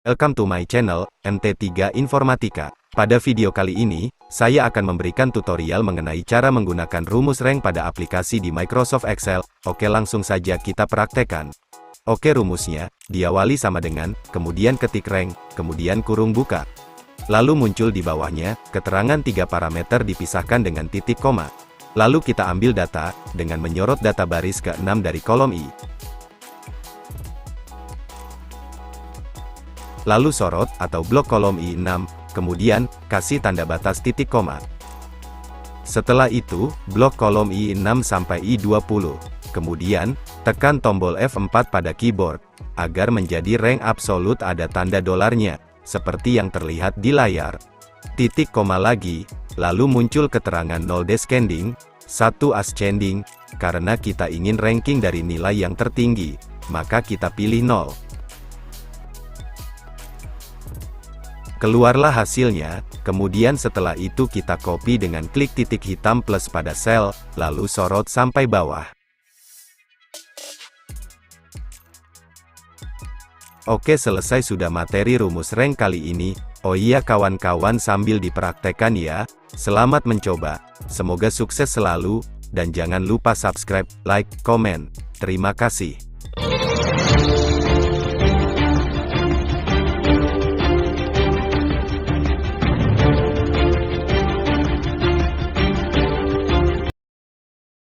Welcome to my channel, MT3 Informatika. Pada video kali ini, saya akan memberikan tutorial mengenai cara menggunakan rumus rank pada aplikasi di Microsoft Excel. Oke, langsung saja kita praktekkan. Oke, rumusnya, diawali sama dengan, kemudian ketik rank, kemudian kurung buka. Lalu muncul di bawahnya, keterangan 3 parameter dipisahkan dengan titik koma. Lalu kita ambil data, dengan menyorot data baris ke-6 dari kolom I. Lalu sorot, atau blok kolom I6, kemudian, kasih tanda batas titik koma. Setelah itu, blok kolom I6 sampai I20. Kemudian, tekan tombol F4 pada keyboard, agar menjadi rank absolut ada tanda dolarnya, seperti yang terlihat di layar. Titik koma lagi, lalu muncul keterangan 0 descending, 1 ascending, karena kita ingin ranking dari nilai yang tertinggi, maka kita pilih 0. Keluarlah hasilnya, kemudian setelah itu kita copy dengan klik titik hitam plus pada sel, lalu sorot sampai bawah. Oke, selesai sudah materi rumus rank kali ini. Oh iya kawan-kawan, sambil dipraktekkan ya. Selamat mencoba, semoga sukses selalu, dan jangan lupa subscribe, like, komen. Terima kasih.